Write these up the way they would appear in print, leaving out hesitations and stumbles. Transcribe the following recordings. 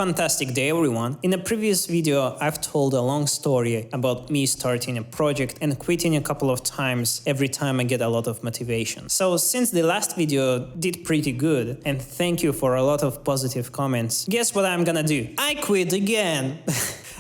Fantastic day everyone. In a previous video I've told a long story about me starting a project and quitting a couple of times every time I get a lot of motivation. So since the last video did pretty good and thank you for a lot of positive comments, guess what I'm gonna do? I quit again!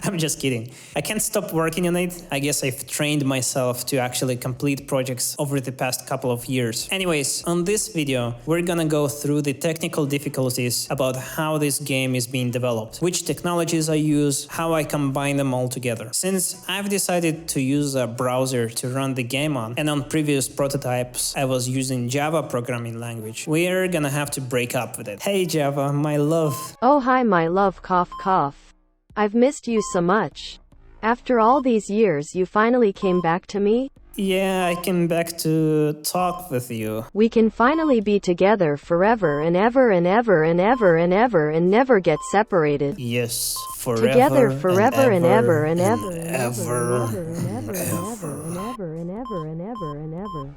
I'm just kidding. I can't stop working on it. I guess I've trained myself to actually complete projects over the past couple of years. Anyways, on this video, we're gonna go through the technical difficulties about how this game is being developed, which technologies I use, how I combine them all together. Since I've decided to use a browser to run the game on, and on previous prototypes I was using Java programming language, we're gonna have to break up with it. Hey Java, my love. Oh hi my love, cough cough. I've missed you so much. After all these years you finally came back to me? Yeah, I came back to talk with you. We can finally be together forever and ever and ever and ever and ever and never get separated. Yes, forever. Together forever and ever and ever and and ever ever and ever and ever and ever and ever and ever and ever.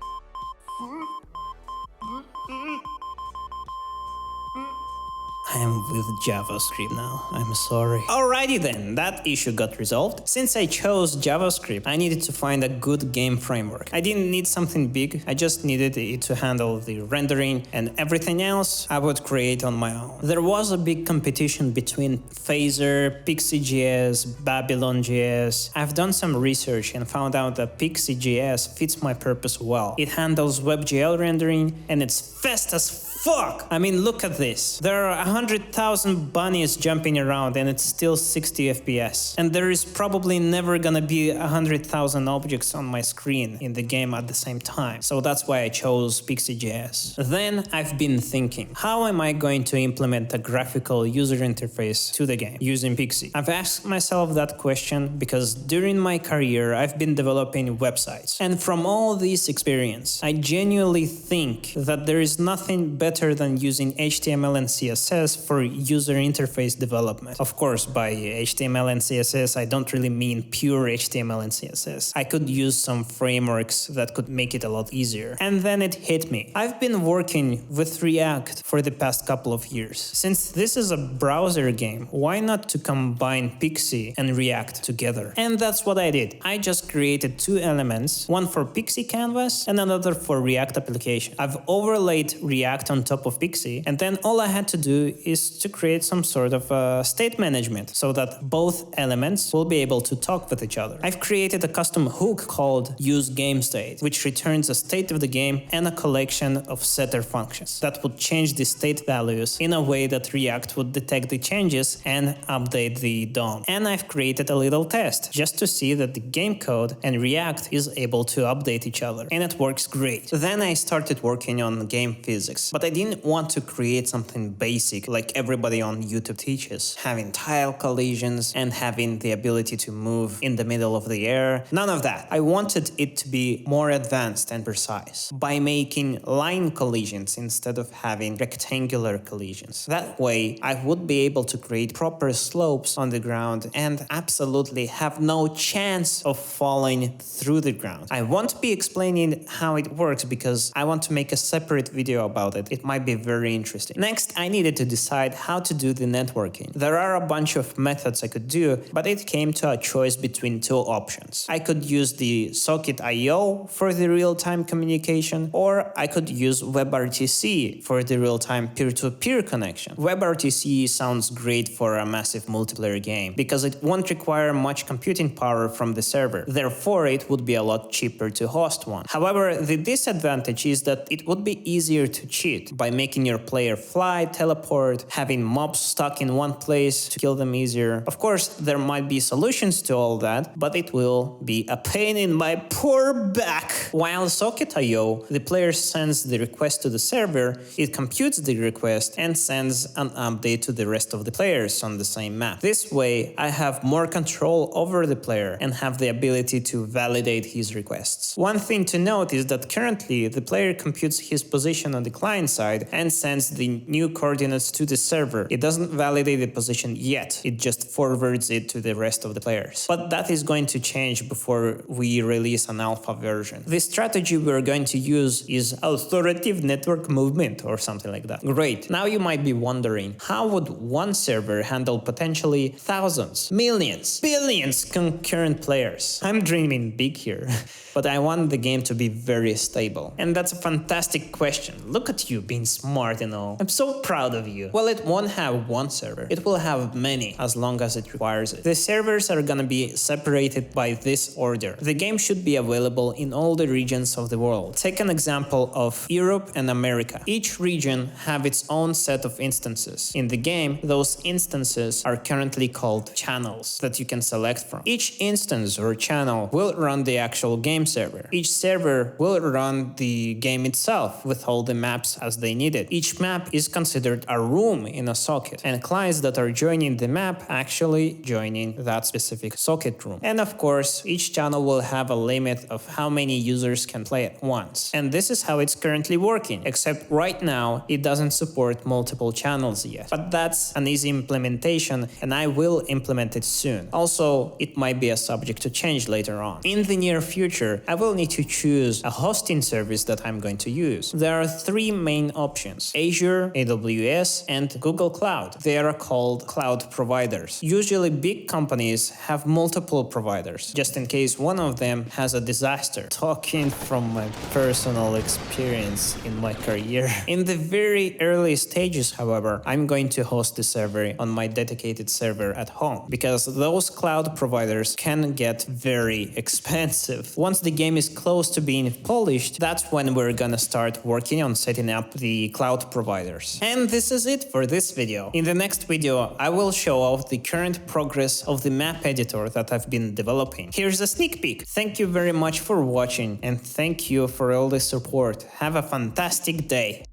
I'm with JavaScript now, I'm sorry. Alrighty then, that issue got resolved. Since I chose JavaScript, I needed to find a good game framework. I didn't need something big, I just needed it to handle the rendering, and everything else I would create on my own. There was a big competition between Phaser, Pixie.js, Babylon.js. I've done some research and found out that Pixie.js fits my purpose well. It handles WebGL rendering and it's fast as fuck! I mean, look at this. There are 100,000 bunnies jumping around and it's still 60 FPS. And there is probably never gonna be 100,000 objects on my screen in the game at the same time. So that's why I chose Pixie.js. Then I've been thinking, how am I going to implement a graphical user interface to the game using Pixie? I've asked myself that question because during my career I've been developing websites. And from all this experience, I genuinely think that there is nothing better than using HTML and CSS for user interface development. Of course, by HTML and CSS, I don't really mean pure HTML and CSS. I could use some frameworks that could make it a lot easier. And then it hit me. I've been working with React for the past couple of years. Since this is a browser game, why not to combine Pixie and React together? And that's what I did. I just created two elements, one for Pixie canvas and another for React application. I've overlaid React on top of Pixie, and then all I had to do is to create some sort of state management so that both elements will be able to talk with each other. I've created a custom hook called useGameState, which returns a state of the game and a collection of setter functions that would change the state values in a way that React would detect the changes and update the DOM. And I've created a little test just to see that the game code and React is able to update each other, and it works great. Then I started working on game physics, but I didn't want to create something basic like everybody on YouTube teaches, having tile collisions and having the ability to move in the middle of the air. None of that. I wanted it to be more advanced and precise by making line collisions instead of having rectangular collisions. That way, I would be able to create proper slopes on the ground and absolutely have no chance of falling through the ground. I won't be explaining how it works because I want to make a separate video about it. It might be very interesting. Next, I needed to decide how to do the networking. There are a bunch of methods I could do, but it came to a choice between two options. I could use the socket IO for the real-time communication, or I could use WebRTC for the real-time peer-to-peer connection. WebRTC sounds great for a massive multiplayer game because it won't require much computing power from the server. Therefore, it would be a lot cheaper to host one. However, the disadvantage is that it would be easier to cheat by making your player fly, teleport, having mobs stuck in one place to kill them easier. Of course, there might be solutions to all that, but it will be a pain in my poor back. While Socket.io, the player sends the request to the server, it computes the request and sends an update to the rest of the players on the same map. This way, I have more control over the player and have the ability to validate his requests. One thing to note is that currently the player computes his position on the client side and sends the new coordinates to the server. It doesn't validate the position yet, it just forwards it to the rest of the players. But that is going to change before we release an alpha version. The strategy we're going to use is authoritative network movement or something like that. Great. Now you might be wondering, how would one server handle potentially thousands, millions, billions concurrent players? I'm dreaming big here, but I want the game to be very stable. And that's a fantastic question. Look at you being smart and all. I'm so proud of you. Well, it won't have one server. It will have many as long as it requires it. The servers are gonna be separated by this order. The game should be available in all the regions of the world. Take an example of Europe and America. Each region have its own set of instances. In the game, those instances are currently called channels that you can select from. Each instance or channel will run the actual game server. Each server will run the game itself with all the maps as they need it. Each map is considered a room in a socket, and clients that are joining the map actually joining that specific socket room. And of course, each channel will have a limit of how many users can play at once. And this is how it's currently working, except right now it doesn't support multiple channels yet. But that's an easy implementation, and I will implement it soon. Also, it might be a subject to change later on. In the near future, I will need to choose a hosting service that I'm going to use. There are three main options: Azure, AWS, and Google Cloud. They are called cloud providers. Usually big companies have multiple providers, just in case one of them has a disaster. Talking from my personal experience in my career. In the very early stages, however, I'm going to host the server on my dedicated server at home, because those cloud providers can get very expensive. Once the game is close to being polished, that's when we're gonna start working on setting up the cloud providers. And this is it for this video. In the next video, I will show off the current progress of the map editor that I've been developing. Here's a sneak peek. Thank you very much for watching, and thank you for all the support. Have a fantastic day.